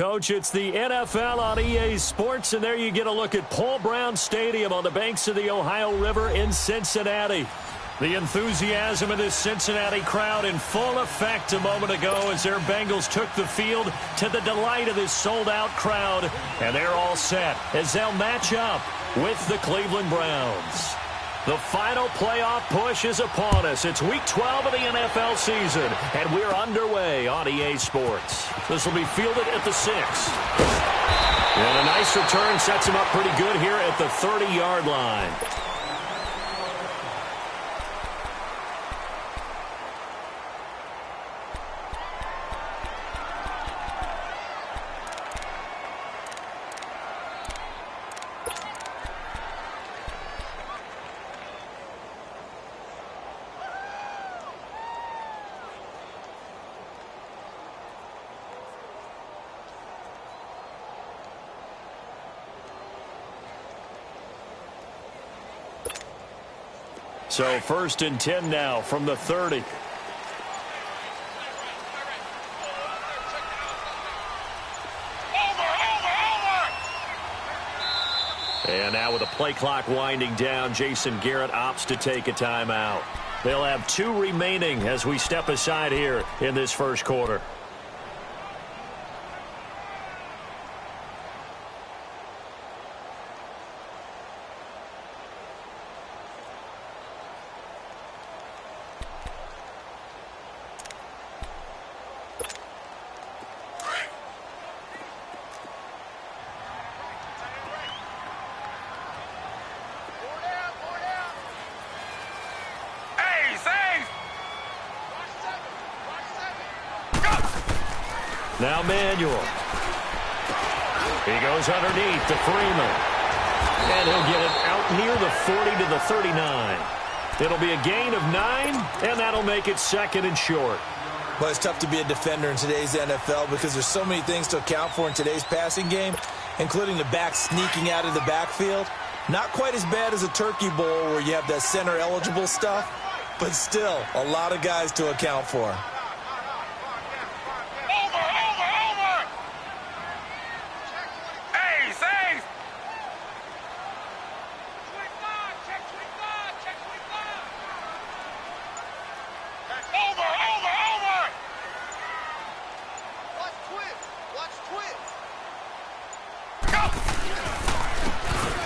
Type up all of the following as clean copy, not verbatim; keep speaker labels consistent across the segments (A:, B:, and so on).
A: Coach, it's the NFL on EA Sports, and there you get a look at Paul Brown Stadium on the banks of the Ohio River in Cincinnati. The enthusiasm of this Cincinnati crowd in full effect a moment ago as their Bengals took the field to the delight of this sold-out crowd. And they're all set as they'll match up with the Cleveland Browns. The final playoff push is upon us. It's Week 12 of the NFL season, and we're underway on EA Sports. This will be fielded at the 6. And a nice return sets him up pretty good here at the 30-yard line. So 1st and 10 now from the 30. And now with the play clock winding down, Jason Garrett opts to take a timeout. They'll have 2 remaining as we step aside here in this first quarter. Now Manuel. He goes underneath to Freeman. And he'll get it out near the 40 to the 39. It'll be a gain of 9, and that'll make it 2nd and short.
B: Well, it's tough to be a defender in today's NFL because there's so many things to account for in today's passing game, including the back sneaking out of the backfield. Not quite as bad as a turkey bowl where you have that center-eligible stuff, but still a lot of guys to account for.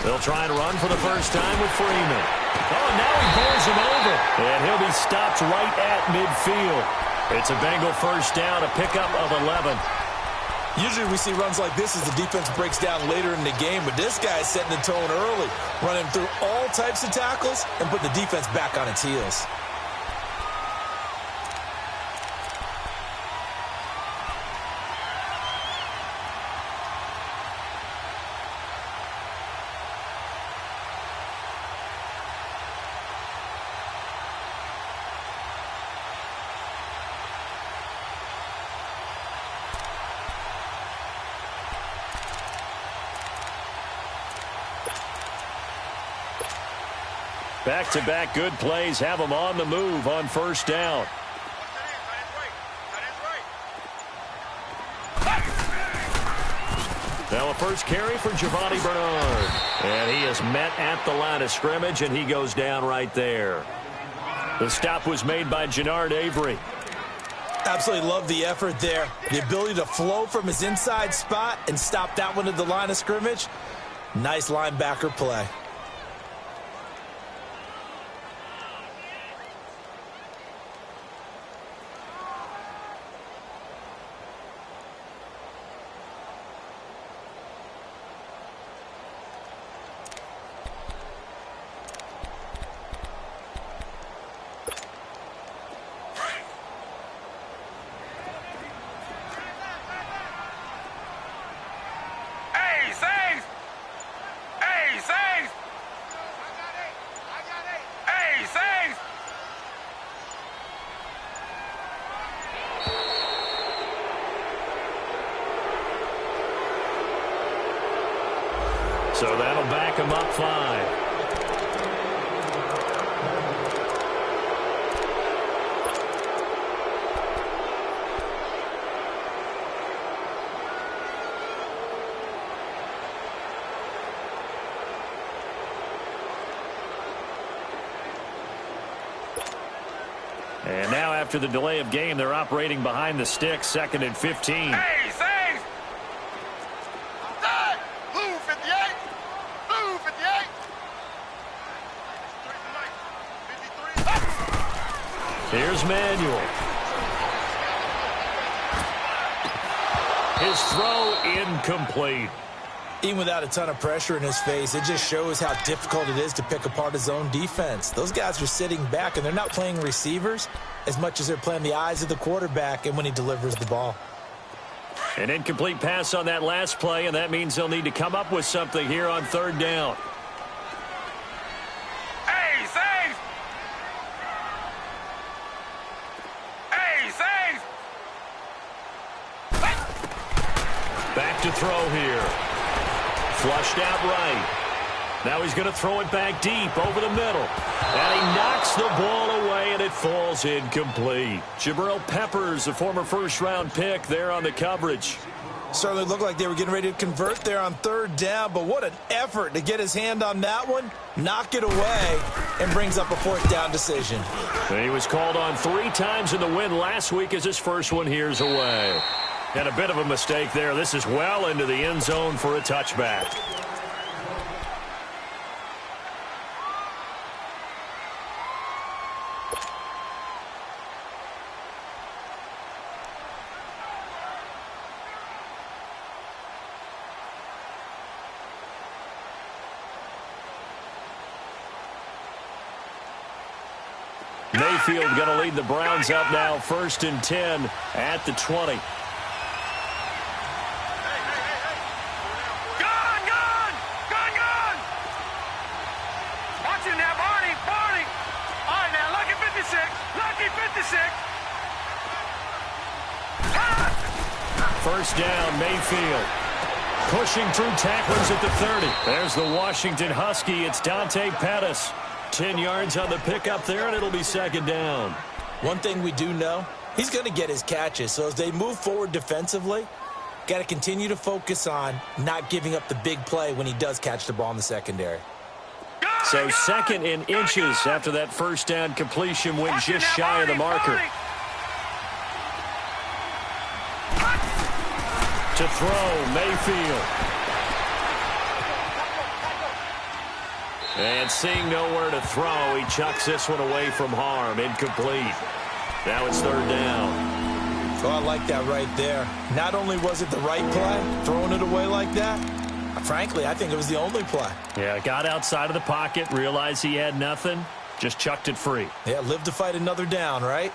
A: They'll try and run for the first time with Freeman. Oh, now he bowls him over. And he'll be stopped right at midfield. It's a Bengal first down, a pickup of 11.
B: Usually we see runs like this as the defense breaks down later in the game, but this guy is setting the tone early, running through all types of tackles and putting the defense back on its heels.
A: Back-to-back good plays have them on the move on first down. Now a first carry for Giovanni Bernard. And he is met at the line of scrimmage, and he goes down right there. The stop was made by Jannard Avery.
B: Absolutely love the effort there. The ability to flow from his inside spot and stop that one at the line of scrimmage. Nice linebacker play.
A: So that'll back him up 5. And now after the delay of game, they're operating behind the sticks, 2nd and 15.
C: Hey, Saves! Blue 58! Blue 58! 53.
A: Here's Manuel. His throw incomplete.
B: Even without a ton of pressure in his face, it just shows how difficult it is to pick apart his own defense. Those guys are sitting back, and they're not playing receivers as much as they're playing the eyes of the quarterback and when he delivers the ball.
A: An incomplete pass on that last play, and that means they'll need to come up with something here on 3rd down.
C: Hey, Saves! Hey, Saves!
A: Back to throw here. Flushed out right. Now he's going to throw it back deep over the middle. And he knocks the ball away, and it falls incomplete. Jabril Peppers, a former first-round pick, there on the coverage.
B: Certainly looked like they were getting ready to convert there on 3rd down, but what an effort to get his hand on that one, knock it away, and brings up a 4th down decision.
A: He was called on 3 times in the win last week as his first one here's away. And a bit of a mistake there. This is well into the end zone for a touchback. Mayfield going to lead the Browns up now, 1st and 10 at the 20. First down, Mayfield. Pushing through tacklers at the 30. There's the Washington Husky. It's Dante Pettis. 10 yards on the pickup there, and it'll be 2nd down.
B: One thing we do know, he's going to get his catches. So as they move forward defensively, got to continue to focus on not giving up the big play when he does catch the ball in the secondary.
A: So 2nd and inches after that first down completion went just shy of the marker. To throw, Mayfield. And seeing nowhere to throw, he chucks this one away from harm. Incomplete. Now it's 3rd down.
B: Oh, I like that right there. Not only was it the right play, throwing it away like that, frankly, I think it was the only play.
A: Yeah, got outside of the pocket, realized he had nothing, just chucked it free.
B: Yeah, live to fight another down, right?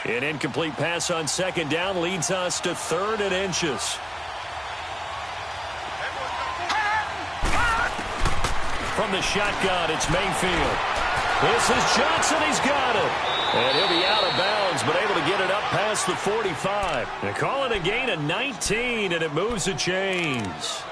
A: An incomplete pass on 2nd down leads us to 3rd and inches. From the shotgun, it's Mayfield. This is Johnson. He's got it. And he'll be out of bounds, but able to get it up past the 45. They're calling a gain of 19, and it moves the chains.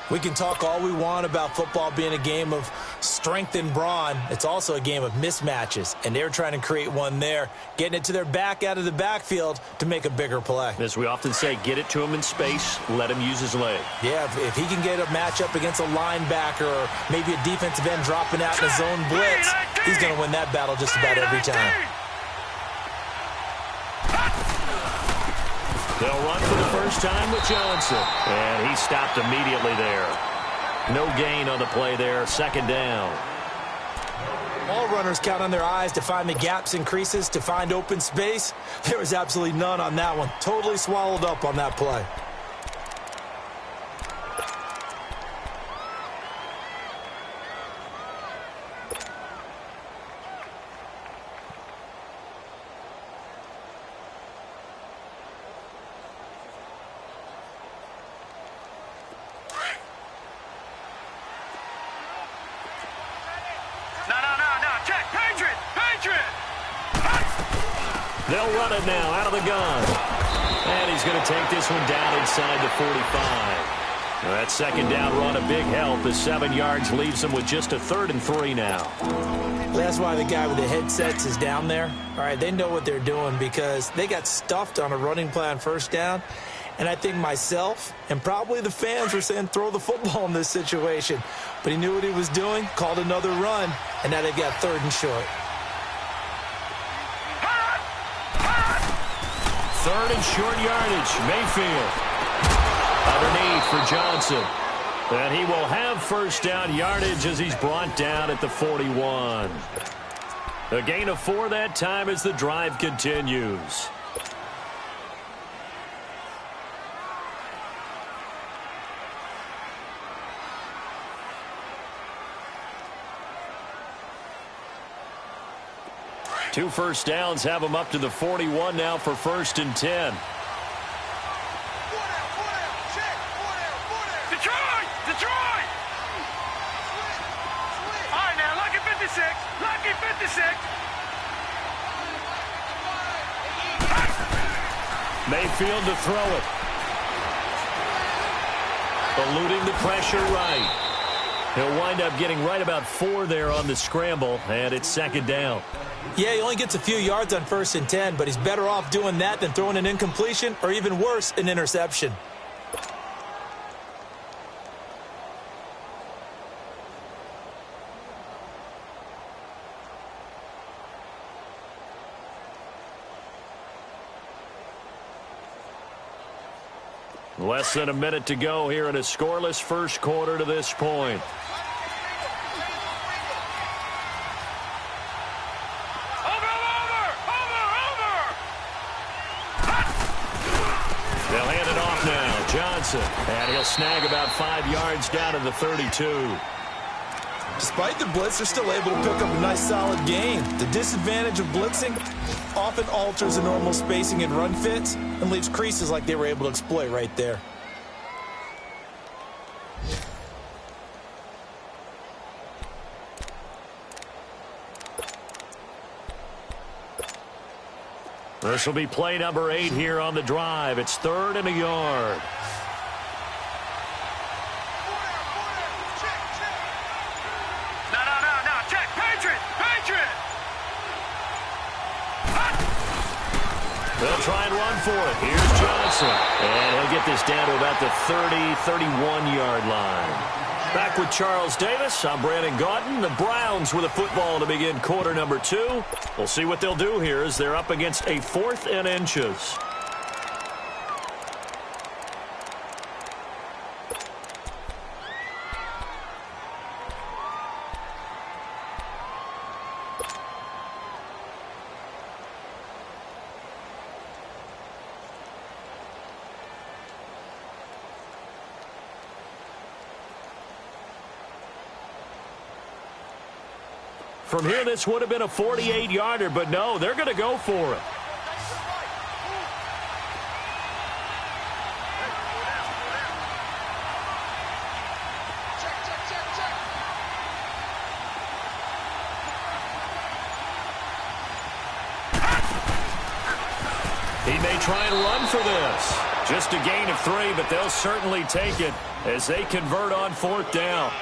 B: We can talk all we want about football being a game of strength and brawn. It's also a game of mismatches, and they're trying to create one there, getting it to their back out of the backfield to make a bigger play.
A: As we often say, get it to him in space, let him use his leg.
B: Yeah, if he can get a matchup against a linebacker or maybe a defensive end dropping out in a zone blitz, he's going to win that battle just about every time.
A: They'll run for the first time with Johnson. And he stopped immediately there. No gain on the play there. 2nd down.
B: All runners count on their eyes to find the gaps and creases, to find open space. There was absolutely none on that one. Totally swallowed up on that play.
A: They'll run it now out of the gun. And he's going to take this one down inside the 45. Well, that 2nd down run, a big help as 7 yards leaves them with just a 3rd and 3 now.
B: That's why the guy with the headsets is down there. All right, they know what they're doing because they got stuffed on a running play on 1st down, And I think myself and probably the fans were saying throw the football in this situation. But he knew what he was doing, called another run, and now they've got 3rd and short.
A: 3rd and short yardage. Mayfield. Underneath for Johnson. And he will have 1st down yardage as he's brought down at the 41. A gain of 4 that time as the drive continues. Two 1st downs have him up to the 41 now for 1st and 10.
C: Detroit! Detroit! All right, now, lucky 56. Lucky 56.
A: Mayfield to throw it. Eluding the pressure right. He'll wind up getting right about 4 there on the scramble, and it's 2nd down.
B: Yeah, he only gets a few yards on 1st and 10, but he's better off doing that than throwing an incompletion or even worse, an interception.
A: Less than a minute to go here in a scoreless 1st quarter to this point. They'll hand it off now. Johnson. And he'll snag about 5 yards down to the 32.
B: Despite the blitz, they're still able to pick up a nice solid gain. The disadvantage of blitzing often alters the normal spacing and run fits and leaves creases like they were able to exploit right there.
A: This will be play number 8 here on the drive. It's 3rd and a yard.
C: No. Check. Patriot.
A: They'll try and run for it. Here's Johnson. And he'll get this down to about the 30, 31-yard line. Back with Charles Davis. I'm Brandon Gaudin. The Browns with a football to begin quarter number 2. We'll see what they'll do here as they're up against a 4th and inches. From here, this would have been a 48-yarder, but no, they're going to go for it. He may try and run for this. Just a gain of 3, but they'll certainly take it as they convert on 4th down.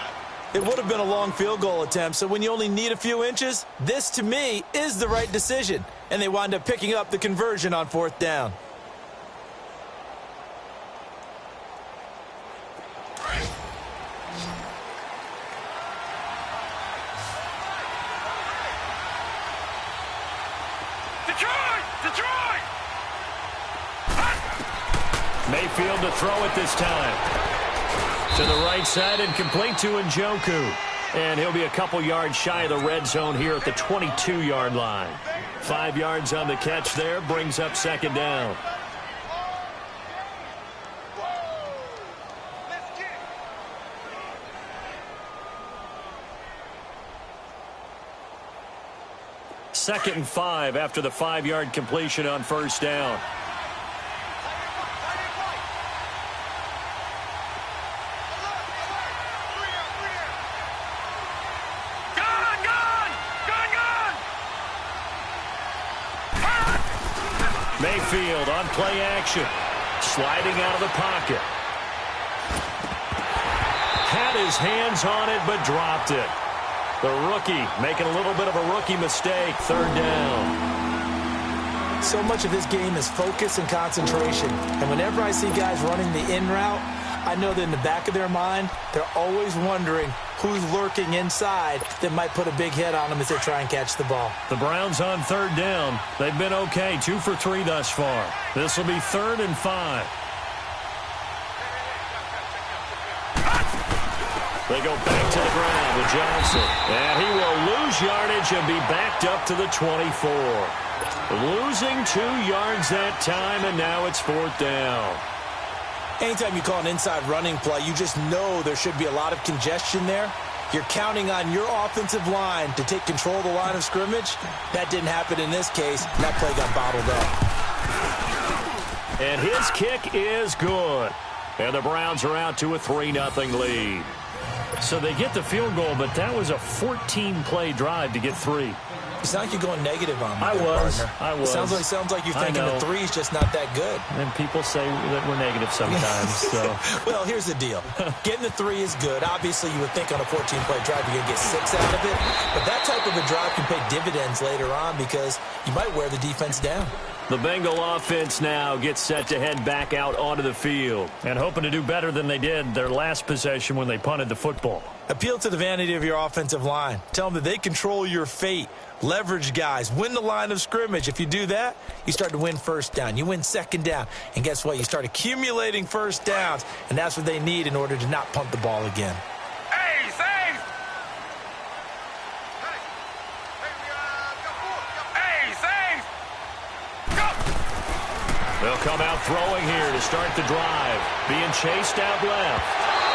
B: It would have been a long field goal attempt, so when you only need a few inches, this, to me, is the right decision. And they wind up picking up the conversion on 4th down.
C: Detroit!
A: Mayfield to throw it this time. To the right side and complete to Njoku. And he'll be a couple yards shy of the red zone here at the 22-yard line. 5 yards on the catch there, brings up 2nd down. Second and 5 after the 5-yard completion on 1st down. Mayfield on play action. Sliding out of the pocket. Had his hands on it, but dropped it. The rookie making a little bit of a rookie mistake. 3rd down.
B: So much of this game is focus and concentration. And whenever I see guys running the in route, I know that in the back of their mind, they're always wondering who's lurking inside that might put a big hit on them as they try and catch the ball.
A: The Browns on third down. They've been okay, 2 for 3 thus far. This will be 3rd and 5. They go back to the ground with Johnson. And he will lose yardage and be backed up to the 24. Losing 2 yards that time, and now it's 4th down.
B: Anytime you call an inside running play, you just know there should be a lot of congestion there. You're counting on your offensive line to take control of the line of scrimmage. That didn't happen in this case. That play got bottled up.
A: And his kick is good. And the Browns are out to a 3-0 lead. So they get the field goal, but that was a 14-play drive to get 3.
B: It's not like you're going negative on me.
A: I was.
B: Sounds like you're thinking the 3's just not that good.
A: And people say that we're negative sometimes. So.
B: Well, here's the deal. Getting the 3 is good. Obviously, you would think on a 14-play drive you're going to get 6 out of it. But that type of a drive can pay dividends later on because you might wear the defense down.
A: The Bengal offense now gets set to head back out onto the field and hoping to do better than they did their last possession when they punted the football.
B: Appeal to the vanity of your offensive line. Tell them that they control your fate. Leverage guys. Win the line of scrimmage. If you do that, you start to win first down. You win second down. And guess what? You start accumulating first downs. And that's what they need in order to not punt the ball again.
C: Hey, save! Hey, save! Go!
A: They'll come out throwing here to start the drive. Being chased out left.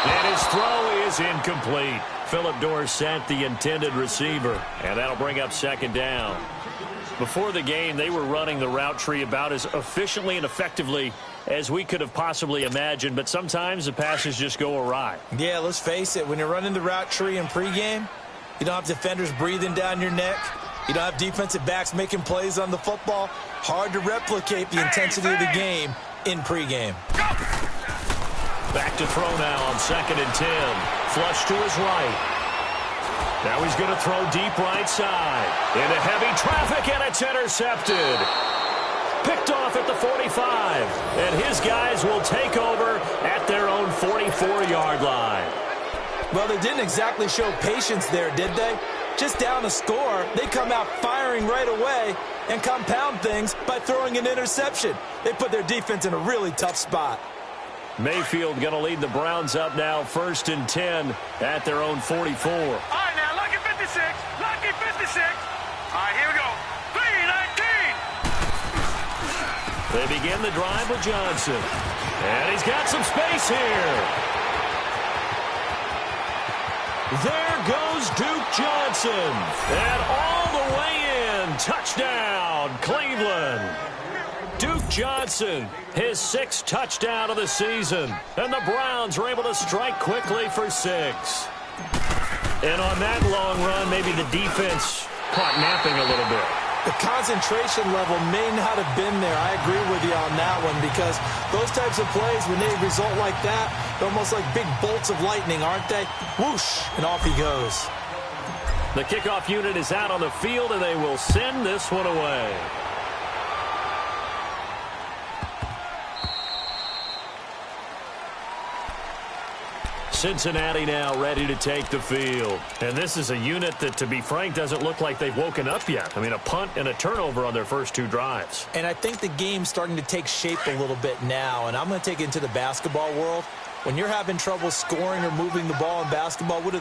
A: And his throw is incomplete. Philip Dorsett, the intended receiver. And that'll bring up 2nd down. Before the game, they were running the route tree about as efficiently and effectively as we could have possibly imagined. But sometimes the passes just go awry.
B: Yeah, let's face it. When you're running the route tree in pregame, you don't have defenders breathing down your neck. You don't have defensive backs making plays on the football. Hard to replicate the intensity of the game in pregame.
A: Back to throw now on 2nd and 10. Flush to his right. Now he's going to throw deep right side. Into heavy traffic, and it's intercepted. Picked off at the 45. And his guys will take over at their own 44-yard line.
B: Well, they didn't exactly show patience there, did they? Just down a score, they come out firing right away and compound things by throwing an interception. They put their defense in a really tough spot.
A: Mayfield going to lead the Browns up now, 1st and 10 at their own 44.
C: All right, now, lucky 56. Lucky 56. All right, here we go. 3-19.
A: They begin the drive with Johnson. And he's got some space here. There goes Duke Johnson. And all the way in. Touchdown, Cleveland. Duke Johnson, his 6th touchdown of the season. And the Browns are able to strike quickly for 6. And on that long run, maybe the defense caught napping a little bit.
B: The concentration level may not have been there. I agree with you on that one because those types of plays, when they result like that, they're almost like big bolts of lightning, aren't they? Whoosh, and off he goes.
A: The kickoff unit is out on the field, and they will send this one away. Cincinnati now ready to take the field. And this is a unit that, to be frank, doesn't look like they've woken up yet. I mean, a punt and a turnover on their first 2 drives.
B: And I think the game's starting to take shape a little bit now. And I'm going to take it into the basketball world. When you're having trouble scoring or moving the ball in basketball, what do?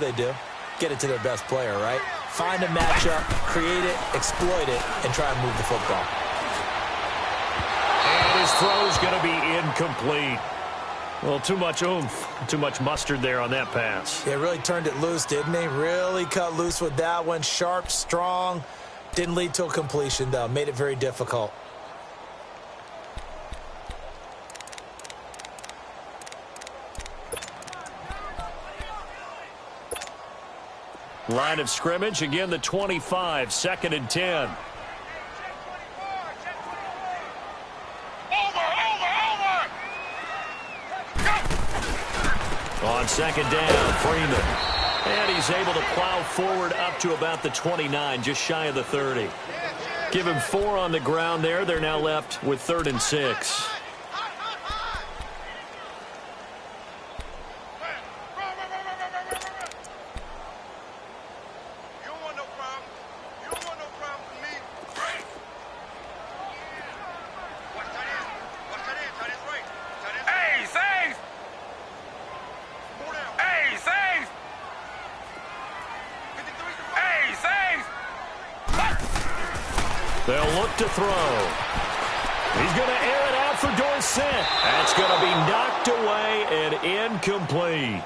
B: Get it to their best player, right? Find a matchup, create it, exploit it, and try and move the football.
A: And his throw's going to be incomplete. Well, too much oomph, too much mustard there on that pass.
B: Yeah, really turned it loose, didn't he? Really cut loose with that one. Sharp, strong. Didn't lead to a completion, though. Made it very difficult.
A: Line of scrimmage, again the 25, 2nd and 10. On 2nd down, Freeman. And he's able to plow forward up to about the 29, just shy of the 30. Give him 4 on the ground there. They're now left with 3rd and 6. They'll look to throw. He's going to air it out for Dorsett. That's going to be knocked away and incomplete.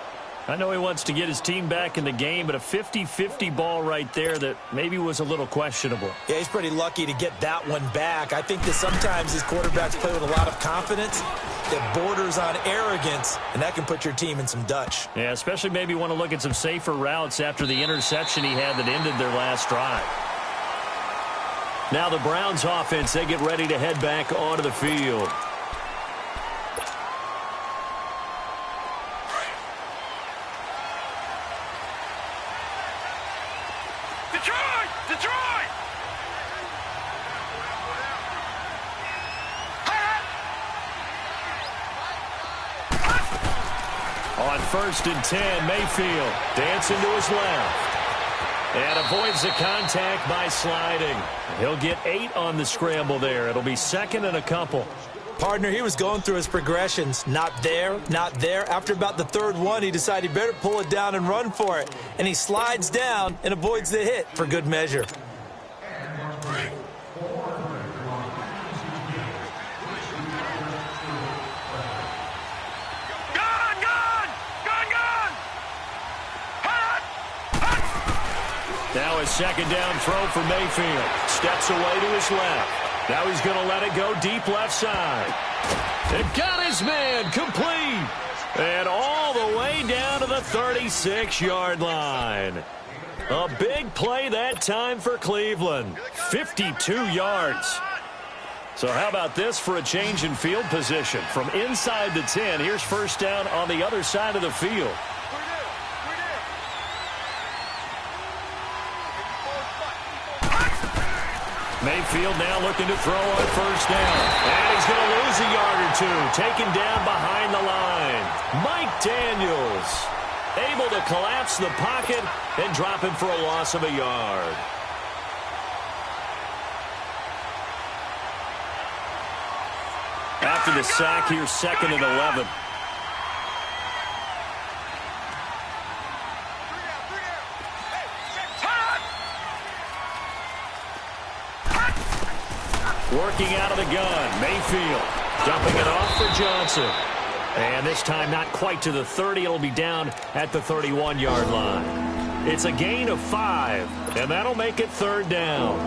A: I know he wants to get his team back in the game, but a 50-50 ball right there that maybe was a little questionable.
B: Yeah, he's pretty lucky to get that one back. I think that sometimes these quarterbacks play with a lot of confidence that borders on arrogance, and that can put your team in some Dutch.
A: Yeah, especially maybe want to look at some safer routes after the interception he had that ended their last drive. Now the Browns offense, they get ready to head back onto the field.
C: Detroit! Detroit!
A: On 1st and 10, Mayfield dancing to his left. And avoids the contact by sliding. He'll get 8 on the scramble there. It'll be 2nd and a couple.
B: Partner, he was going through his progressions. Not there, not there. After about the 3rd one, he decided he better pull it down and run for it. And he slides down and avoids the hit for good measure.
A: Now a 2nd down throw for Mayfield. Steps away to his left. Now he's going to let it go deep left side. They've got his man complete. And all the way down to the 36-yard line. A big play that time for Cleveland. 52 yards. So how about this for a change in field position? From inside the 10, here's 1st down on the other side of the field. Mayfield now looking to throw on 1st down. And he's going to lose a yard or 2. Taken down behind the line. Mike Daniels able to collapse the pocket and drop him for a loss of a yard. After the sack, here's 2nd and 11. Working out of the gun, Mayfield dumping it off for Johnson. And this time not quite to the 30. It'll be down at the 31-yard line. It's a gain of 5, and that'll make it 3rd down.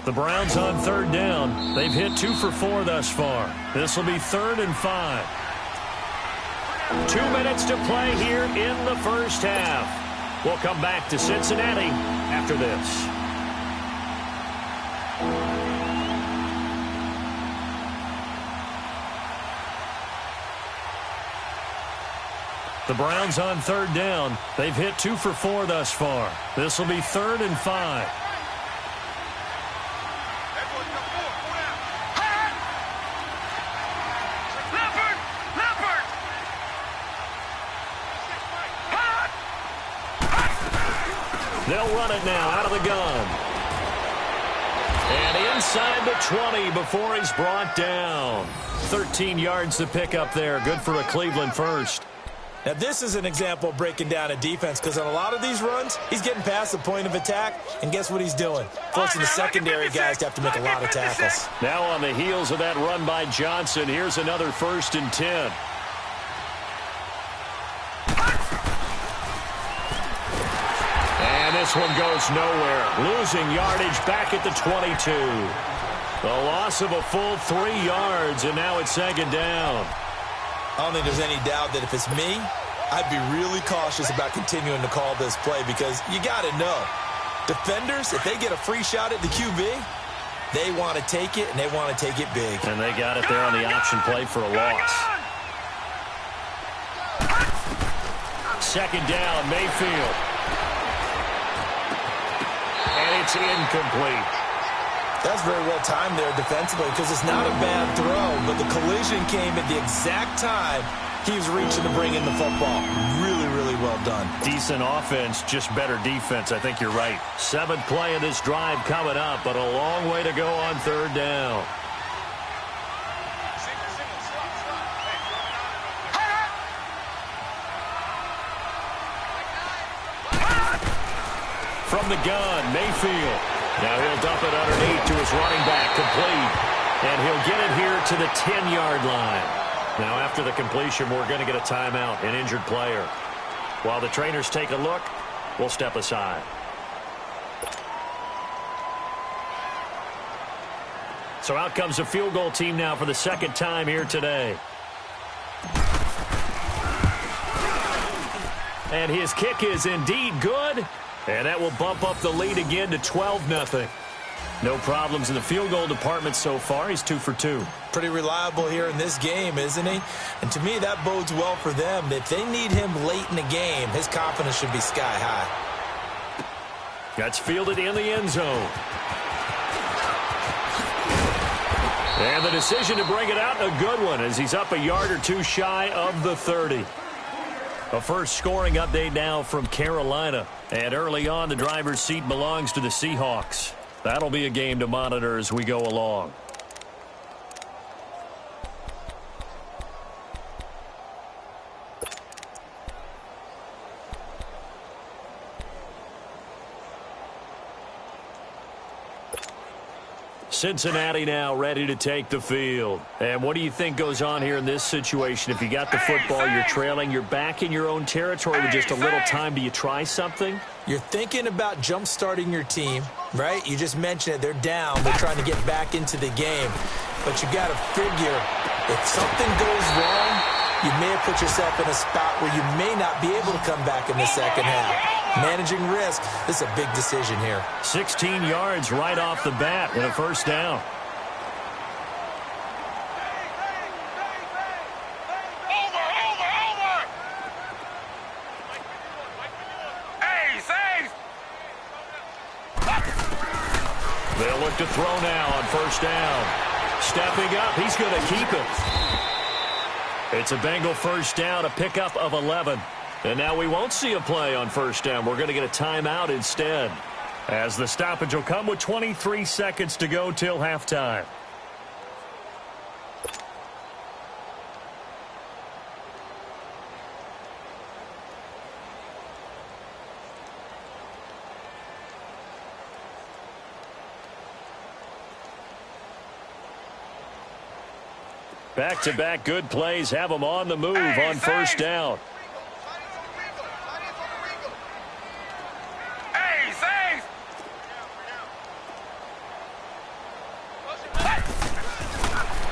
A: The Browns on 3rd down. They've hit 2 for 4 thus far. This will be 3rd and 5. 2 minutes to play here in the 1st half. We'll come back to Cincinnati after this. The Browns on 3rd down. They've hit 2 for 4 thus far. This will be 3rd and 5. They'll run it now out of the gun. And inside the 20 before he's brought down. 13 yards to pick up there. Good for a Cleveland first.
B: Now, this is an example of breaking down a defense because on a lot of these runs, he's getting past the point of attack, and guess what he's doing? Forcing the secondary guys to have to make a lot of tackles.
A: Now on the heels of that run by Johnson, here's another 1st and 10. And this one goes nowhere. Losing yardage back at the 22. The loss of a full 3 yards, and now it's 2nd down.
B: I don't think there's any doubt that if it's me, I'd be really cautious about continuing to call this play because you got to know, defenders, if they get a free shot at the QB, they want to take it, and they want to take it big.
A: And they got it there on the option play for a loss. 2nd down, Mayfield. it's incomplete.
B: That's very well timed there defensively because it's not a bad throw, but the collision came at the exact time he was reaching to bring in the football. Really, really well done.
A: Decent offense, just better defense. I think you're right. 7th play of this drive coming up, but a long way to go on 3rd down. From the gun, Mayfield. Now he'll dump it underneath to his running back, complete. And he'll get it here to the 10-yard line. Now after the completion, we're going to get a timeout, an injured player. While the trainers take a look, we'll step aside. So out comes the field goal team now for the 2nd time here today. And his kick is indeed good. And that will bump up the lead again to 12-0. No problems in the field goal department so far. He's 2 for 2.
B: Pretty reliable here in this game, isn't he? And to me, that bodes well for them. If they need him late in the game, his confidence should be sky high.
A: That's fielded in the end zone. And the decision to bring it out, a good one, as he's up a yard or two shy of the 30. A first scoring update now from Carolina. And early on, the driver's seat belongs to the Seahawks. That'll be a game to monitor as we go along. Cincinnati now ready to take the field. And what do you think goes on here in this situation? If you got the football, you're trailing, you're back in your own territory with just a little time. Do you try something?
B: You're thinking about jump-starting your team, right? You just mentioned it. They're down. They're trying to get back into the game. But you got to figure if something goes wrong, you may have put yourself in a spot where you may not be able to come back in the second half. Managing risk, this is a big decision here.
A: 16 yards right off the bat and a first down. They'll look to throw now on first down. Stepping up, he's going to keep it. It's a Bengal first down, a pickup of 11. And now we won't see a play on first down. We're going to get a timeout instead, as the stoppage will come with 23 seconds to go till halftime. Back-to-back good plays have them on the move on first down.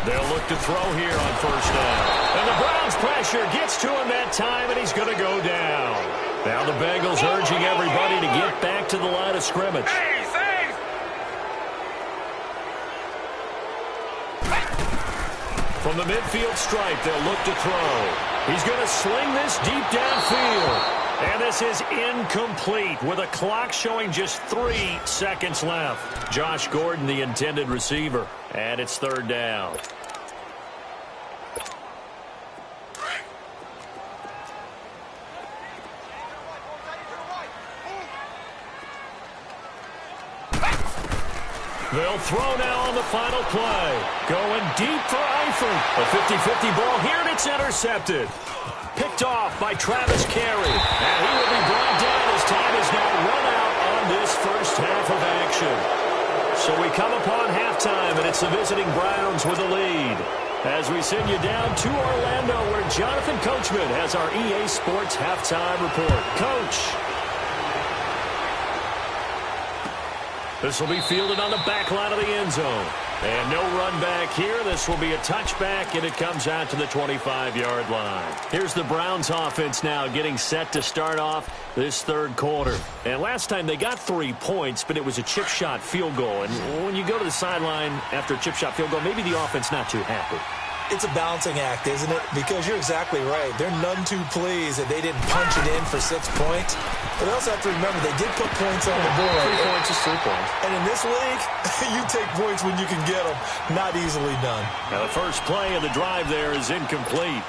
A: They'll look to throw here on first down. And the Browns' pressure gets to him that time, and he's going to go down. Now the Bengals urging everybody to get back to the line of scrimmage. From the midfield stripe, they'll look to throw. He's going to sling this deep downfield. And this is incomplete with a clock showing just 3 seconds left. Josh Gordon, the intended receiver. And it's third down. They'll throw now on the final play. Going deep for Eifert. A 50-50 ball here, and it's intercepted. Picked off by Travis Carey. And he will be brought down as time is now run out on this first half of action. So we come upon halftime, and it's the visiting Browns with a lead. As we send you down to Orlando, where Jonathan Coachman has our EA Sports halftime report. Coach. This will be fielded on the back line of the end zone. And no run back here. This will be a touchback, and it comes out to the 25-yard line. Here's the Browns offense now getting set to start off this third quarter. And last time they got 3 points, but it was a chip shot field goal. And when you go to the sideline after a chip shot field goal, maybe the offense not too happy.
B: It's a balancing act, isn't it? Because you're exactly right. They're none too pleased that they didn't punch it in for 6 points. But they also have to remember they did put points on the board.
D: 3 points is 3 points.
B: And in this league, you take points when you can get them. Not easily done.
A: Now the first play of the drive there is incomplete.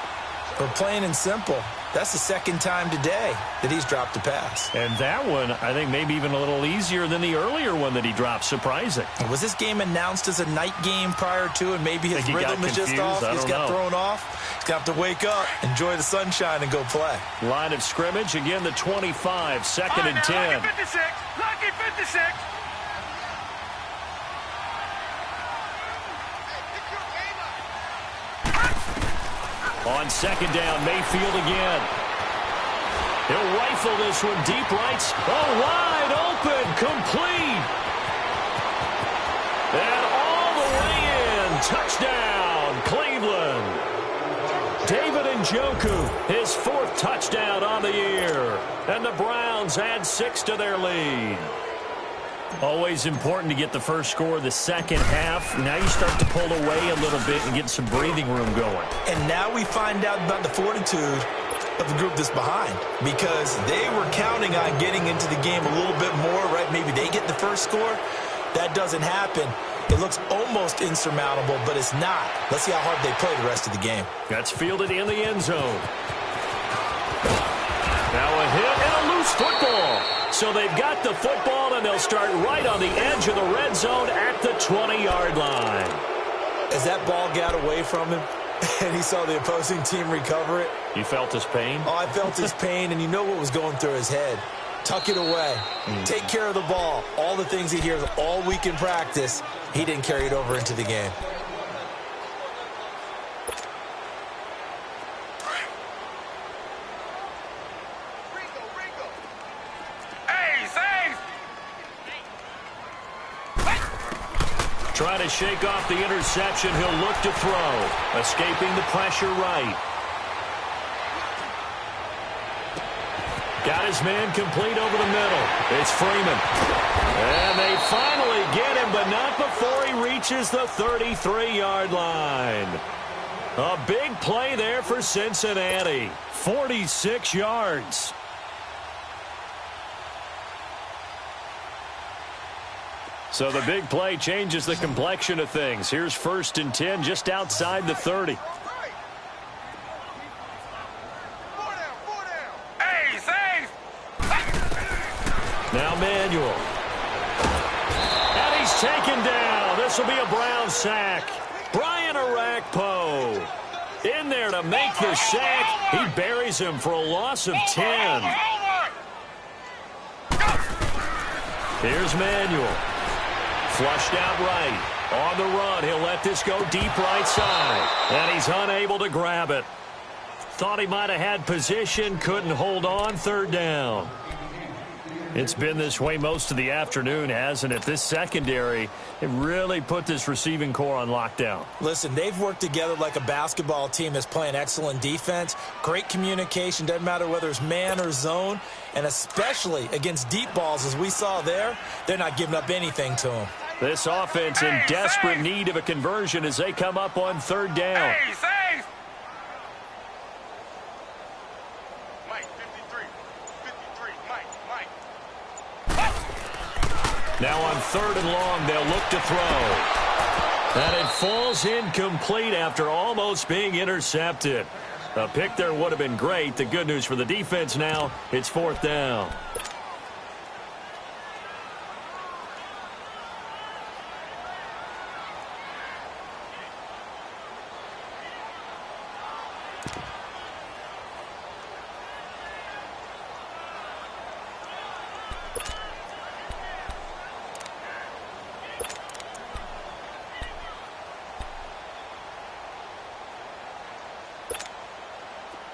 B: But plain and simple, that's the second time today that he's dropped a pass.
A: And that one, I think, maybe even a little easier than the earlier one that he dropped. Surprising.
B: Was this game announced as a night game prior to, and maybe his rhythm is just off? He's got thrown off. He's got to wake up, enjoy the sunshine, and go play.
A: Line of scrimmage, again, the 25, second and 10.
C: Lucky 56. Lucky 56.
A: On second down, Mayfield again. He'll rifle this one deep right. Oh, wide open, complete. And all the way in. Touchdown, Cleveland. David Njoku, his 4th touchdown on the year. And the Browns add 6 to their lead. Always important to get the first score of the second half. Now you start to pull away a little bit and get some breathing room going.
B: And now we find out about the fortitude of the group that's behind, because they were counting on getting into the game a little bit more, right? Maybe they get the first score. That doesn't happen. It looks almost insurmountable, but it's not. Let's see how hard they play the rest of the game.
A: That's fielded in the end zone. Now a hit and a loose football. So they've got the football, and they'll start right on the edge of the red zone at the 20-yard line.
B: As that ball got away from him and he saw the opposing team recover it.
A: You felt his pain?
B: Oh, I felt his pain, and you know what was going through his head. Tuck it away. Take care of the ball. All the things he hears all week in practice, he didn't carry it over into the game.
A: Trying to shake off the interception. He'll look to throw. Escaping the pressure right. Got his man complete over the middle. It's Freeman. And they finally get him, but not before he reaches the 33-yard line. A big play there for Cincinnati. 46 yards. So the big play changes the complexion of things. Here's 1st and 10 just outside the 30. Now Manuel. And he's taken down. This will be a Brown sack. Brian Orakpo in there to make the sack. He buries him for a loss of 10. Here's Manuel. Flushed out right. On the run, he'll let this go deep right side. And he's unable to grab it. Thought he might have had position, couldn't hold on, 3rd down. It's been this way most of the afternoon, hasn't it? This secondary, it really put this receiving core on lockdown.
B: Listen, they've worked together like a basketball team that's playing excellent defense. Great communication, doesn't matter whether it's man or zone. And especially against deep balls, as we saw there, they're not giving up anything to them.
A: This offense in desperate need of a conversion as they come up on 3rd down. Now on 3rd and long, they'll look to throw. And it falls incomplete after almost being intercepted. A pick there would have been great. The good news for the defense now, it's 4th down.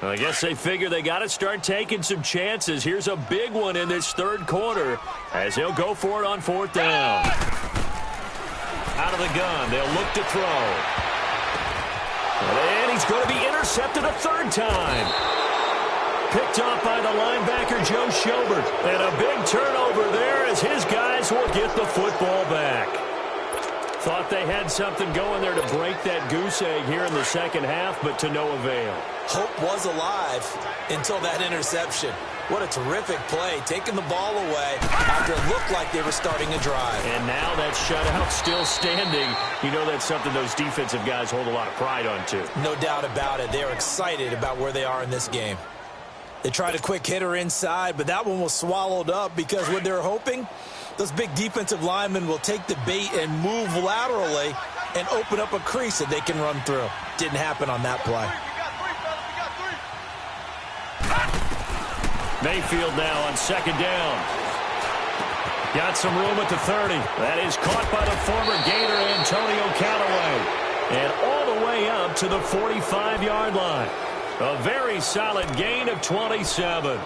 A: I guess they figure they got to start taking some chances. Here's a big one in this 3rd quarter as he'll go for it on 4th down. Out of the gun, they'll look to throw. And he's going to be intercepted a 3rd time. Picked off by the linebacker, Joe Schobert. And a big turnover there as his guys will get the football back. Thought they had something going there to break that goose egg here in the second half, but to no avail.
B: Hope was alive until that interception. What a terrific play, taking the ball away after it looked like they were starting a drive.
A: And now that shutout still standing. You know that's something those defensive guys hold a lot of pride on, too.
B: No doubt about it. They're excited about where they are in this game. They tried a quick hitter inside, but that one was swallowed up because what they're hoping, those big defensive linemen will take the bait and move laterally and open up a crease that they can run through. Didn't happen on that play.
A: Mayfield now on second down. Got some room at the 30. That is caught by the former Gator Antonio Callaway. And all the way up to the 45-yard line. A very solid gain of 27.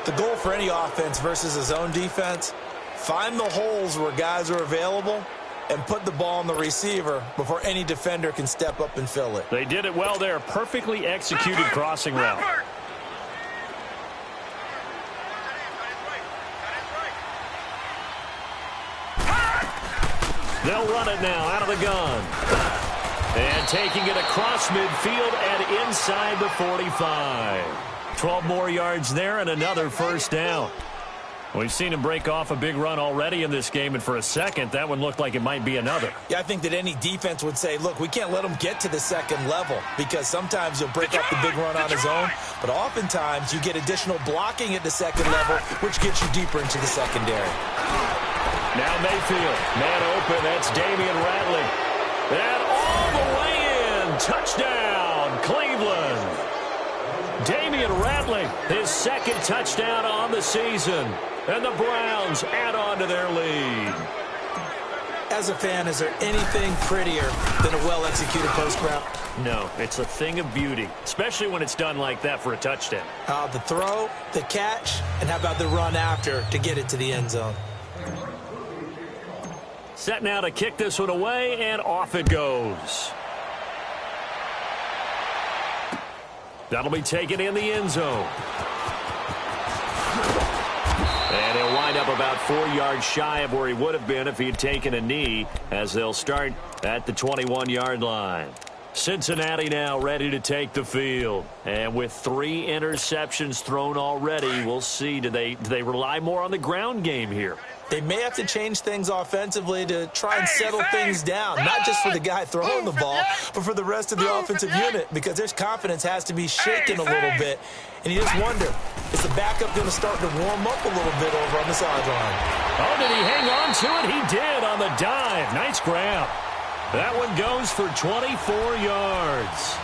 B: The goal for any offense versus his own defense, find the holes where guys are available and put the ball on the receiver before any defender can step up and fill it.
A: They did it well there. Perfectly executed crossing route. They'll run it now out of the gun. And taking it across midfield and inside the 45. 12 more yards there and another first down. We've seen him break off a big run already in this game, and for a second, that one looked like it might be another.
B: Yeah, I think that any defense would say, look, we can't let him get to the second level because sometimes he'll break off the big run on his own, but oftentimes you get additional blocking at the second level, which gets you deeper into the secondary.
A: Now Mayfield, man open, that's Damian Rattling. And all the way in, touchdown, Cleveland. Damian Rattling, his second touchdown on the season. And the Browns add on to their lead.
B: As a fan, is there anything prettier than a well-executed post route?
A: No, it's a thing of beauty, especially when it's done like that for a touchdown.
B: The throw, the catch, and how about the run after to get it to the end zone?
A: Set now to kick this one away, and off it goes. That'll be taken in the end zone. And he'll wind up about 4 yards shy of where he would have been if he had taken a knee, as they'll start at the 21-yard line. Cincinnati now ready to take the field. And with 3 interceptions thrown already, we'll see, do they rely more on the ground game here?
B: They may have to change things offensively to try and settle things down, not just for the guy throwing the ball, but for the rest of the offensive unit, because their confidence has to be shaken a little bit. And you just wonder, is the backup going to start to warm up a little bit over on the sideline?
A: Oh, did he hang on to it? He did on the dive. Nice grab. That one goes for 24 yards.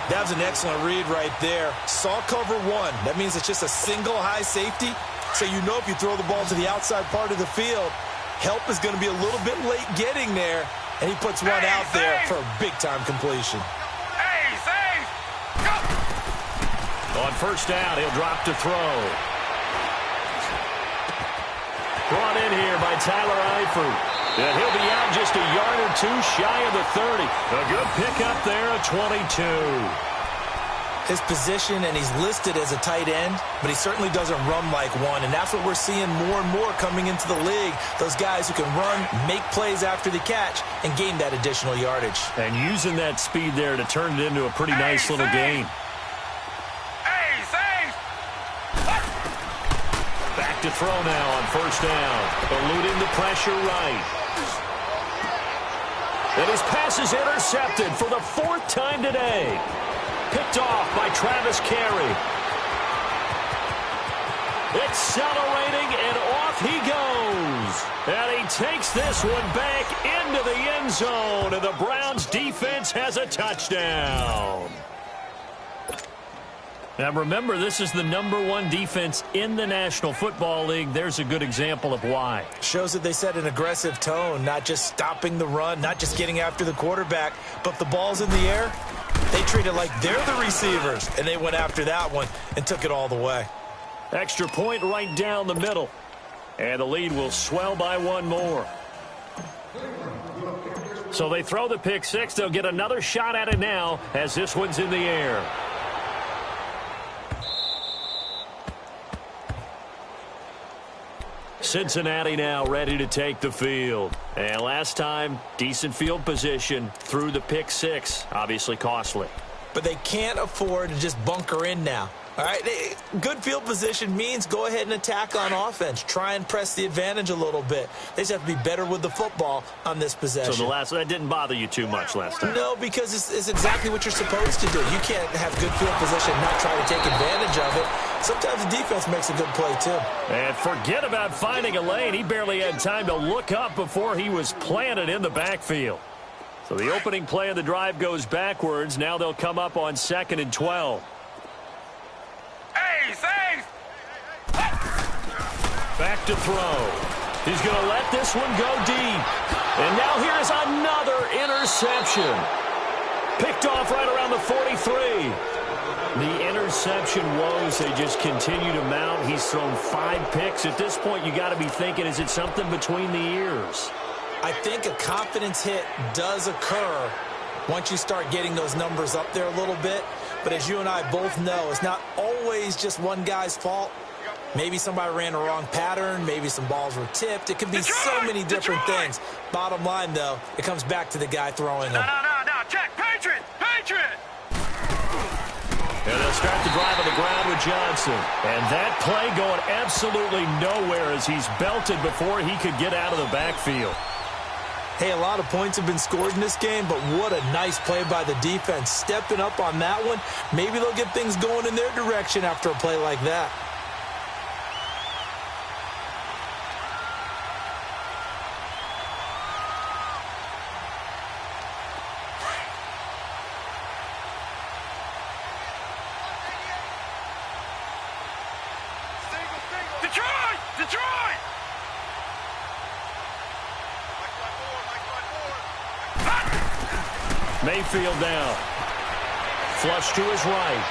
B: That was an excellent read right there. Saw cover 1. That means it's just a single high safety. So you know if you throw the ball to the outside part of the field, help is going to be a little bit late getting there. And he puts one out there for a big-time completion.
A: On first down, he'll drop to throw. Brought in here by Tyler Eifert. And he'll be out just a yard or 2 shy of the 30. A good pickup there at 22.
B: His position, and he's listed as a tight end, but he certainly doesn't run like one, and that's what we're seeing more and more coming into the league. Those guys who can run, make plays after the catch, and gain that additional yardage.
A: And using that speed there to turn it into a pretty nice little gain. Back to throw now on first down. Eluding the pressure right. And his pass is intercepted for the 4th time today. Picked off by Travis Carey. Accelerating, and off he goes. And he takes this one back into the end zone, and the Browns defense has a touchdown. Now remember, this is the #1 defense in the National Football League. There's a good example of why.
B: Shows that they set an aggressive tone, not just stopping the run, not just getting after the quarterback, but the ball's in the air. They treat it like they're the receivers, and they went after that one and took it all the way.
A: Extra point right down the middle. And the lead will swell by 1 more. So they throw the pick 6. They'll get another shot at it now as this one's in the air. Cincinnati now ready to take the field. And last time, decent field position through the pick six. Obviously costly.
B: But they can't afford to just bunker in now. All right, good field position means go ahead and attack on offense. Try and press the advantage a little bit. They just have to be better with the football on this possession.
A: So that didn't bother you too much last time?
B: No, because it's exactly what you're supposed to do. You can't have good field position and not try to take advantage of it. Sometimes the defense makes a good play, too.
A: And forget about finding a lane. He barely had time to look up before he was planted in the backfield. So the opening play of the drive goes backwards. Now they'll come up on 2nd and 12. Back to throw. He's going to let this one go deep. And now here's another interception. Picked off right around the 43. The interception woes, they just continue to mount. He's thrown 5 picks. At this point, you got to be thinking, is it something between the ears?
B: I think a confidence hit does occur once you start getting those numbers up there a little bit. But as you and I both know, it's not always just one guy's fault. Maybe somebody ran a wrong pattern. Maybe some balls were tipped. It could be so many different things. Bottom line, though, it comes back to the guy throwing them.
C: No. Check. Patriot.
A: And they'll start the drive on the ground with Johnson. And that play going absolutely nowhere as he's belted before he could get out of the backfield.
B: Hey, a lot of points have been scored in this game, but what a nice play by the defense. Stepping up on that one, maybe they'll get things going in their direction after a play like that.
C: Detroit!
A: Mayfield down. Flush to his right.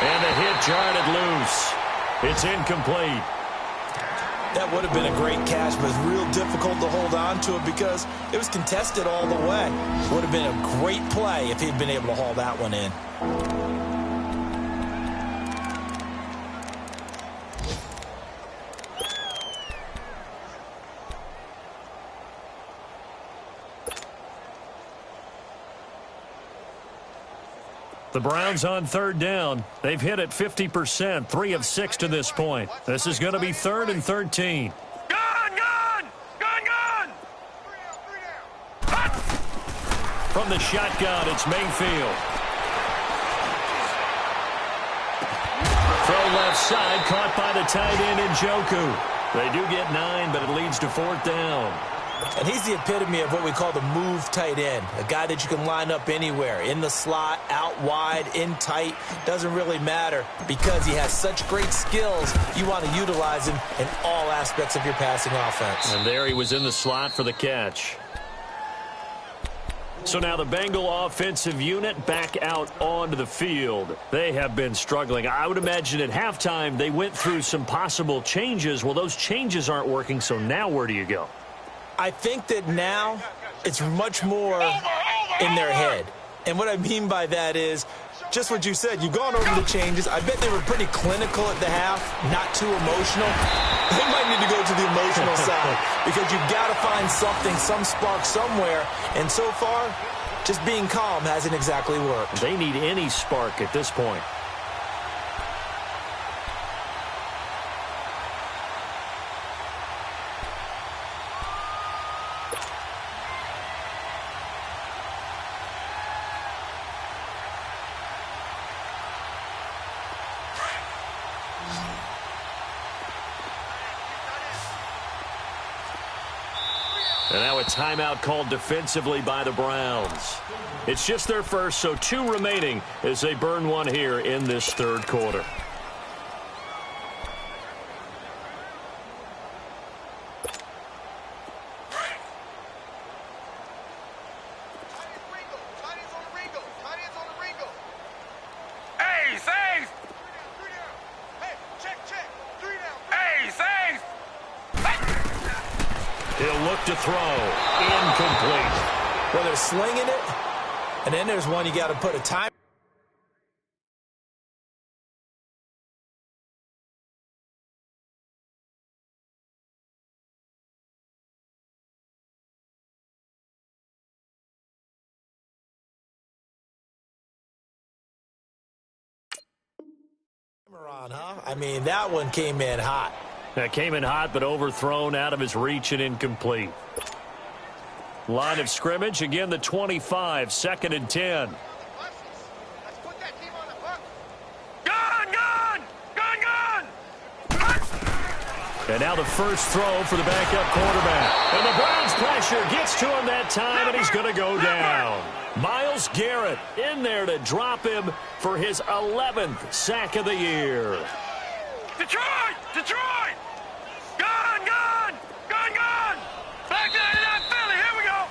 A: And the hit jarred it loose. It's incomplete.
B: That would have been a great catch, but it's real difficult to hold on to it because it was contested all the way. Would have been a great play if he'd been able to haul that one in.
A: The Browns on 3rd down. They've hit it 50%, 3 of 6 to this point. This is going to be 3rd and 13.
C: Gun!
A: From the shotgun, it's Mayfield. Throw left side, caught by the tight end Njoku. They do get 9, but it leads to 4th down.
B: And he's the epitome of what we call the move tight end, a guy that you can line up anywhere, in the slot, out wide, in tight, doesn't really matter because he has such great skills. You want to utilize him in all aspects of your passing offense.
A: And there he was in the slot for the catch. So now the Bengal offensive unit back out onto the field. They have been struggling. I would imagine at halftime they went through some possible changes. Well, those changes aren't working, so now where do you go?
B: I think that now it's much more in their head. And what I mean by that is just what you said. You've gone over the changes. I bet they were pretty clinical at the half, not too emotional. They might need to go to the emotional side because you've got to find something, some spark somewhere. And so far, just being calm hasn't exactly worked.
A: They need any spark at this point. And now a timeout called defensively by the Browns. It's just their first, so 2 remaining as they burn one here in this 3rd quarter. He'll look to throw. Incomplete.
B: Well, they're slinging it, and then there's one you got to put a time. I mean, that one came in hot.
A: That came in hot, but overthrown, out of his reach, and incomplete. Line of scrimmage, again the 25, 2nd and 10. And now the first throw for the backup quarterback. And the Browns pressure gets to him that time, and he's going to go down. Myles Garrett in there to drop him for his 11th sack of the year.
C: Detroit! Detroit! Gone! Gone! Gone! Gone! Back to that Philly. Here we go.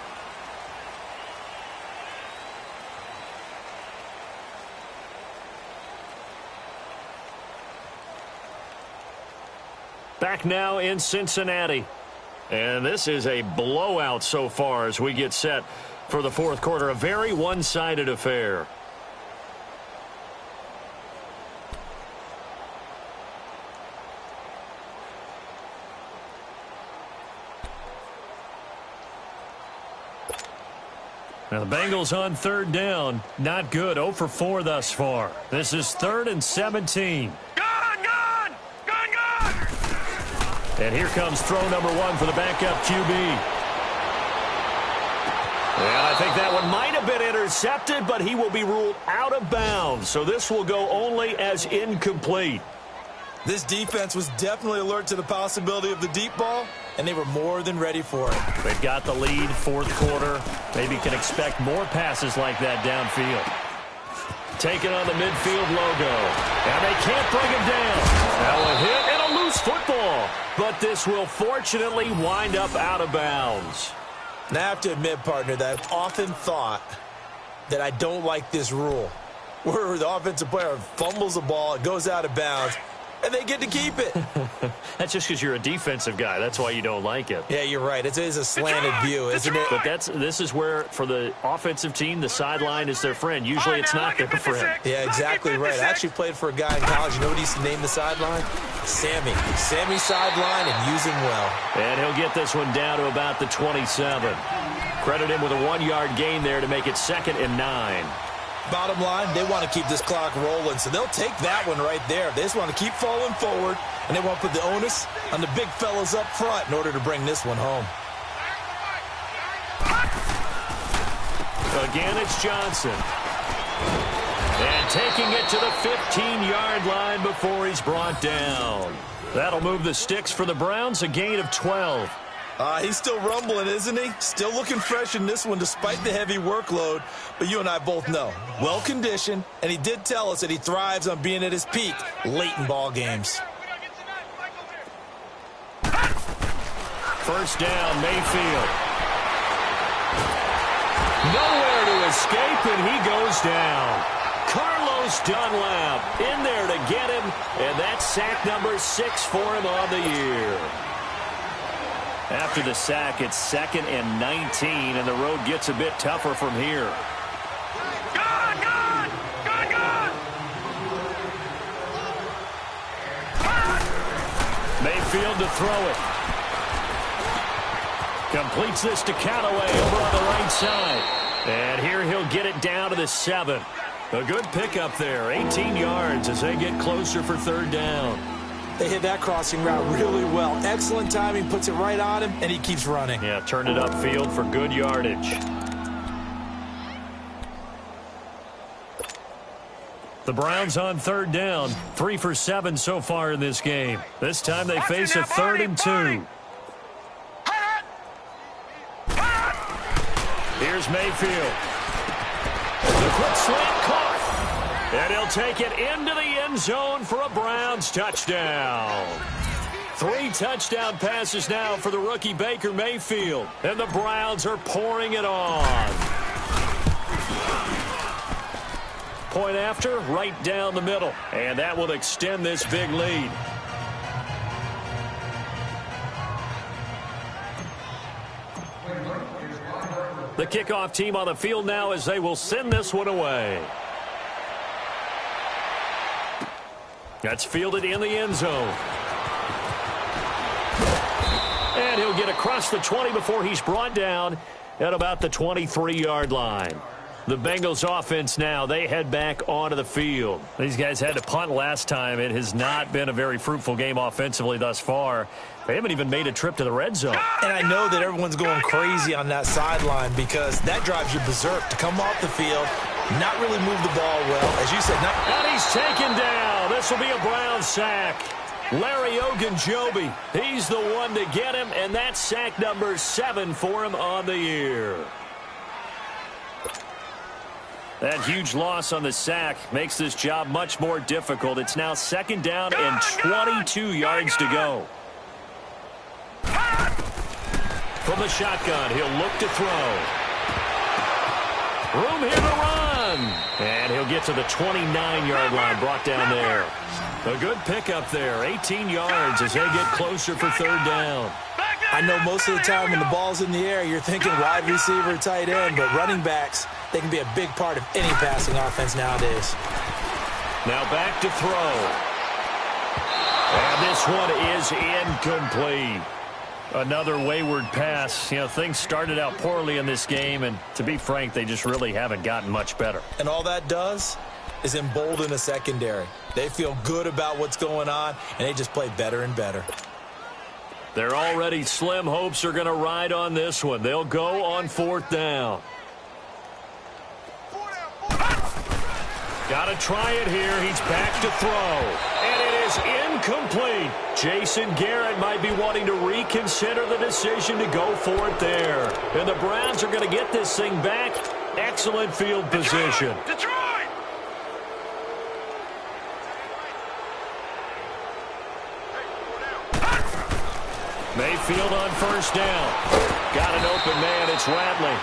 A: Back now in Cincinnati. And this is a blowout so far as we get set for the fourth quarter. A very one-sided affair. Now the Bengals on 3rd down. Not good. 0 for 4 thus far. This is 3rd and 17. And here comes throw number 1 for the backup QB. And I think that one might have been intercepted, but he will be ruled out of bounds. So this will go only as incomplete.
B: This defense was definitely alert to the possibility of the deep ball, and they were more than ready for it.
A: They've got the lead, 4th quarter. Maybe can expect more passes like that downfield. Taking on the midfield logo. And they can't bring him down. Now a hit and a loose football. But this will fortunately wind up out of bounds.
B: Now, I have to admit, partner, that I've often thought that I don't like this rule, where the offensive player fumbles the ball, it goes out of bounds, and they get to keep it.
A: That's just because you're a defensive guy. That's why you don't like it.
B: Yeah, you're right. It is a slanted view, isn't it?
A: But this is where, for the offensive team, the sideline is their friend. Usually it's not their friend.
B: Yeah, exactly right. I actually played for a guy in college. You know what he used to name the sideline? Sammy. Sammy sideline, and use him well.
A: And he'll get this one down to about the 27. Credit him with a 1-yard gain there to make it 2nd and 9.
B: Bottom line, they want to keep this clock rolling, so they'll take that one right there. They just want to keep falling forward, and they want to put the onus on the big fellas up front in order to bring this one home.
A: Again, it's Johnson. And taking it to the 15-yard line before he's brought down. That'll move the sticks for the Browns, a gain of 12.
B: He's still rumbling, isn't he? Still looking fresh in this one despite the heavy workload. But you and I both know, well-conditioned, and he did tell us that he thrives on being at his peak late in ball games.
A: First down, Mayfield. Nowhere to escape, and he goes down. Carlos Dunlap in there to get him, and that's sack number 6 for him on the year. After the sack, it's 2nd and 19, and the road gets a bit tougher from here.
C: Gone! Gone! Gone! Gone!
A: Mayfield to throw it. Completes this to Callaway over on the right side. And here he'll get it down to the 7. A good pickup there, 18 yards as they get closer for 3rd down.
B: They hit that crossing route really well. Excellent timing, puts it right on him, and he keeps running.
A: Yeah, turn it upfield for good yardage. The Browns on 3rd down, 3 for 7 so far in this game. This time they face a 3rd and 2. Here's Mayfield. The quick slant caught. And he'll take it into the end zone for a Browns touchdown. 3 touchdown passes now for the rookie Baker Mayfield. And the Browns are pouring it on. Point after, right down the middle. And that will extend this big lead. The kickoff team on the field now as they will send this one away. That's fielded in the end zone. And he'll get across the 20 before he's brought down at about the 23-yard line. The Bengals offense now, they head back onto the field. These guys had to punt last time. It has not been a very fruitful game offensively thus far. They haven't even made a trip to the red zone.
B: And I know that everyone's going crazy on that sideline because that drives you berserk to come off the field, not really move the ball well. As you said,
A: and he's taken down. This will be a Brown sack. Larry Ogunjobi, he's the one to get him, and that's sack number 7 for him on the year. That huge loss on the sack makes this job much more difficult. It's now 2nd down and 22 yards to go. From the shotgun, he'll look to throw. Room here to run. And he'll get to the 29-yard line, brought down there. A good pickup there, 18 yards as they get closer for 3rd down.
B: I know most of the time when the ball's in the air, you're thinking wide receiver, tight end, but running backs, they can be a big part of any passing offense nowadays.
A: Now back to throw. And this one is incomplete. Another wayward pass. You know, things started out poorly in this game, and to be frank, they just really haven't gotten much better.
B: And all that does is embolden a secondary. They feel good about what's going on, and they just play better and better.
A: Their already slim hopes are going to ride on this one. They'll go on 4th down. Got to try it here. He's back to throw. And it is incomplete. Jason Garrett might be wanting to reconsider the decision to go for it there. And the Browns are going to get this thing back. Excellent field position.
C: Detroit!
A: Mayfield on 1st down. Got an open man. It's Radley.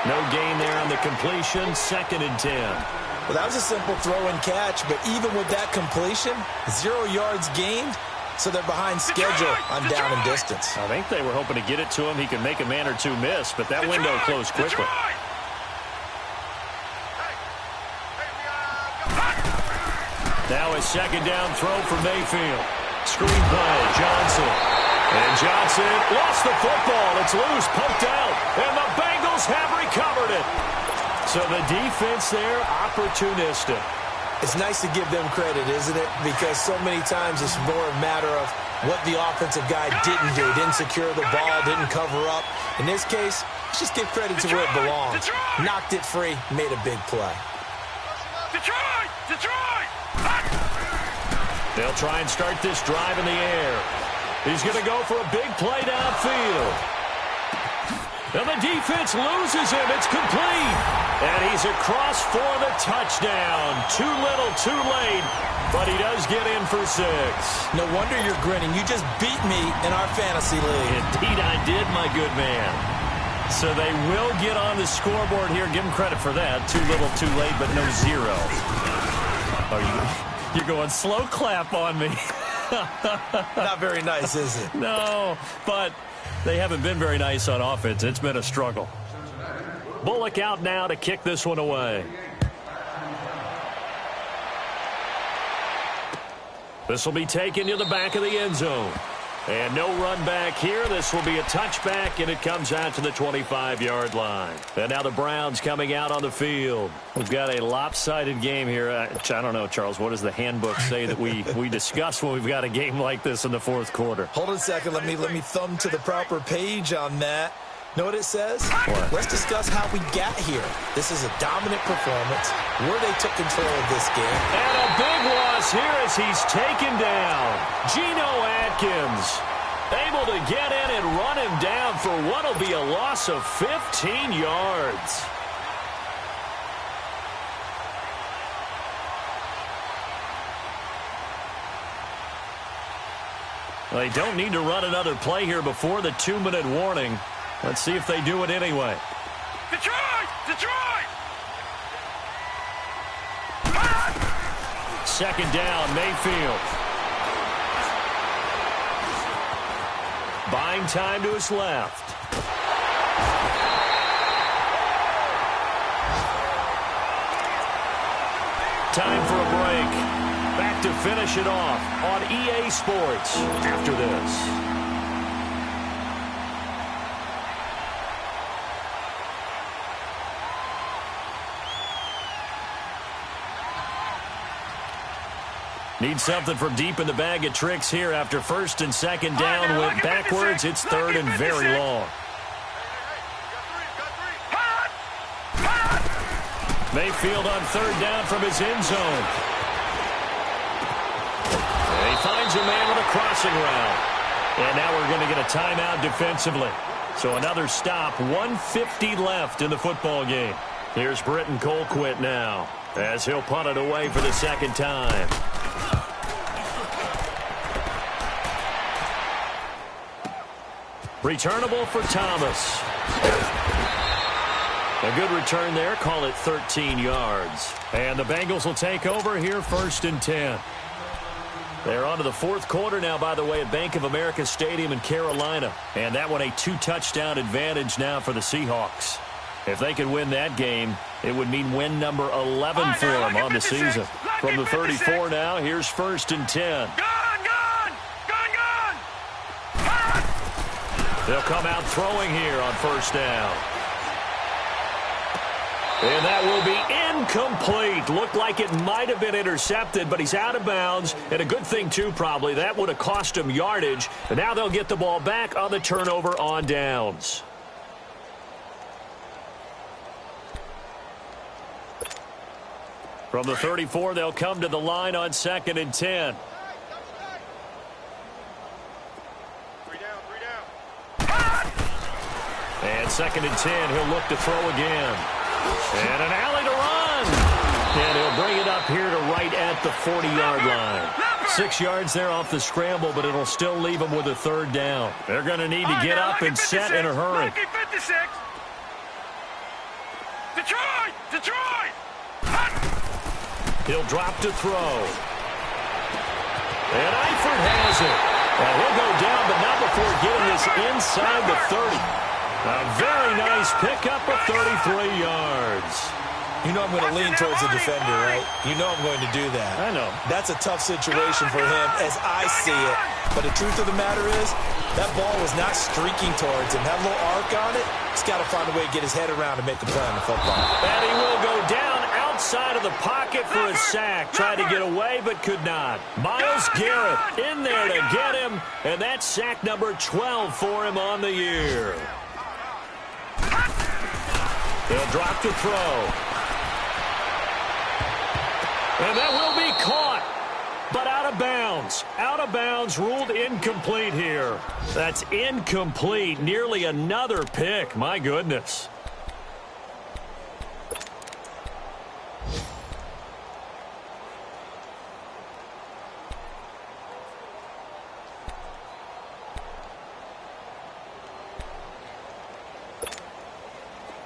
A: No gain there on the completion. 2nd and 10.
B: Well, that was a simple throw and catch, but even with that completion, 0 yards gained, so they're behind schedule on down and distance.
A: I think they were hoping to get it to him. He could make a man or two miss, but that window closed quickly. Now a 2nd down throw for Mayfield. Screen play, Johnson. And Johnson lost the football. It's loose, poked out, and the Bengals have recovered it. So the defense there, opportunistic.
B: It's nice to give them credit, isn't it? Because so many times it's more a matter of what the offensive guy didn't do. Didn't secure the ball, didn't cover up. In this case, let's just give credit to where it belongs. Knocked it free, made a big play.
C: Detroit! Detroit!
A: They'll try and start this drive in the air. He's going to go for a big play downfield. And the defense loses him. It's complete. And he's across for the touchdown. Too little, too late. But he does get in for 6.
B: No wonder you're grinning. You just beat me in our fantasy league.
A: Indeed I did, my good man. So they will get on the scoreboard here. Give them credit for that. Too little, too late, but no 0. Oh, you're going slow clap on me.
B: Not very nice, is it?
A: No, but they haven't been very nice on offense. It's been a struggle. Bullock out now to kick this one away. This will be taken to the back of the end zone. And no run back here. This will be a touchback, and it comes out to the 25-yard line. And now the Browns coming out on the field. We've got a lopsided game here. I don't know, Charles, what does the handbook say that we discuss when we've got a game like this in the 4th quarter?
B: Hold on a second. Let me thumb to the proper page on that. Know what it says?
A: What?
B: Let's discuss how we got here. This is a dominant performance, where they took control of this game.
A: And a big loss here as he's taken down. Geno Atkins able to get in and run him down for what will be a loss of 15 yards. They don't need to run another play here before the 2-minute warning. Let's see if they do it anyway.
C: Detroit! Detroit!
A: 2nd down, Mayfield. Buying time to his left. Time for a break. Back to finish it off on EA Sports after this. Need something from deep in the bag of tricks here after first and second down went backwards. It's third and very long. Mayfield on third down from his end zone. And he finds a man with a crossing route. And now we're going to get a timeout defensively. So another stop, 1:50 left in the football game. Here's Britton Colquitt now as he'll punt it away for the second time. Returnable for Thomas. A good return there. Call it 13 yards. And the Bengals will take over here first and 10. They're on to the fourth quarter now, by the way, at Bank of America Stadium in Carolina. And that one a 2-touchdown advantage now for the Seahawks. If they could win that game, it would mean win number 11 for them on the season. From the 34 now, here's first and 10. They'll come out throwing here on first down. And that will be incomplete. Looked like it might have been intercepted, but he's out of bounds. And a good thing, too, probably. That would have cost him yardage. And now they'll get the ball back on the turnover on downs. From the 34, they'll come to the line on second and 10. And second and 10, he'll look to throw again. And an alley to run. And he'll bring it up here to right at the 40-yard line. 6 yards there off the scramble, but it'll still leave them with a third down. They're going to need to get up and set in a hurry.
C: Detroit!
A: He'll drop to throw. And Eifert has it. Well, he'll go down, but not before getting this inside the 30. A very nice pickup of 33 yards.
B: You know I'm going to lean towards the defender, right? You know I'm going to do that.
A: I know.
B: That's a tough situation for him as I see it. But the truth of the matter is, that ball was not streaking towards him. That little arc on it, he's got to find a way to get his head around and make a play on the football.
A: And he will go down outside of the pocket for a sack. Tried to get away, but could not. Myles Garrett in there to get him. And that's sack number 12 for him on the year. He'll drop to throw. And that will be caught, but out of bounds. Out of bounds, ruled incomplete here. That's incomplete. Nearly another pick. My goodness.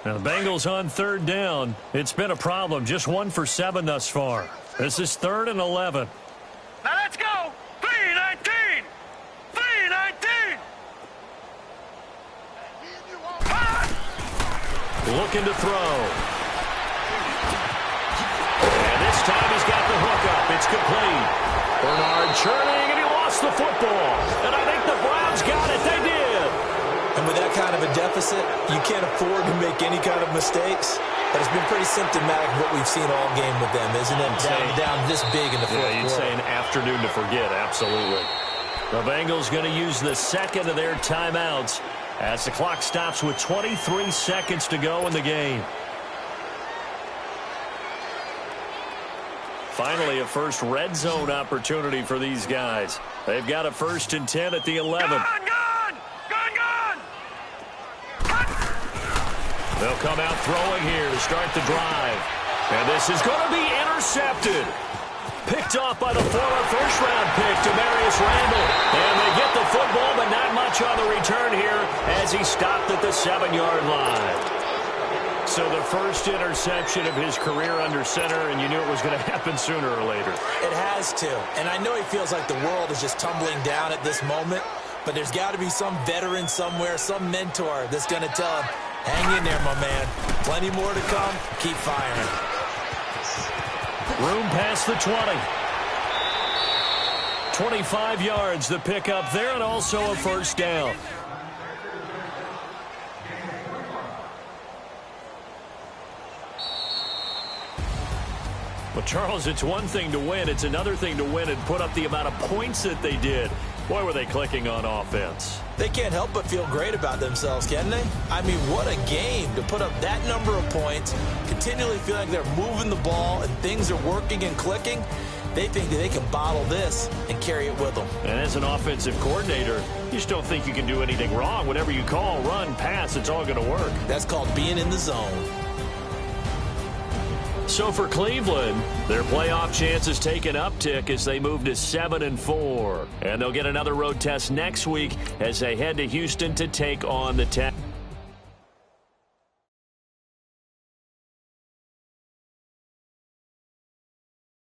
A: Now the Bengals on third down. It's been a problem. Just 1 for 7 thus far. This is 3rd and 11.
C: Now let's go. 3-19. 3-19.
A: Looking to throw. And this time he's got the hook up. It's complete. Bernard churning, and he lost the football. And I think the Browns got it. They did.
B: And with that kind of a deficit, you can't afford to make any kind of mistakes. But it's been pretty symptomatic of what we've seen all game with them, isn't it? Down this big in the fourth quarter.
A: Yeah, you'd say an afternoon to forget, absolutely. The Bengals going to use the second of their timeouts as the clock stops with 23 seconds to go in the game. Finally, a first red zone opportunity for these guys. They've got a 1st and 10 at the 11. They'll come out throwing here to start the drive. And this is going to be intercepted. Picked off by the former first-round pick, Demarius Randall. And they get the football, but not much on the return here as he stopped at the 7-yard line. So the first interception of his career under center, and you knew it was going to happen sooner or later.
B: It has to. And I know he feels like the world is just tumbling down at this moment, but there's got to be some veteran somewhere, some mentor that's going to tell him, hang in there, my man. Plenty more to come. Keep firing.
A: Room past the 20. 25 yards the pick up there, and also a first down. Well, Charles, it's one thing to win. It's another thing to win and put up the amount of points that they did. Boy, were they clicking on offense.
B: They can't help but feel great about themselves, can they? I mean, what a game to put up that number of points, continually feel like they're moving the ball and things are working and clicking. They think that they can bottle this and carry it with them.
A: And as an offensive coordinator, you just don't think you can do anything wrong. Whatever you call, run, pass, it's all going to work.
B: That's called being in the zone.
A: So for Cleveland, their playoff chances take an uptick as they move to 7-4. And they'll get another road test next week as they head to Houston to take on the Texans.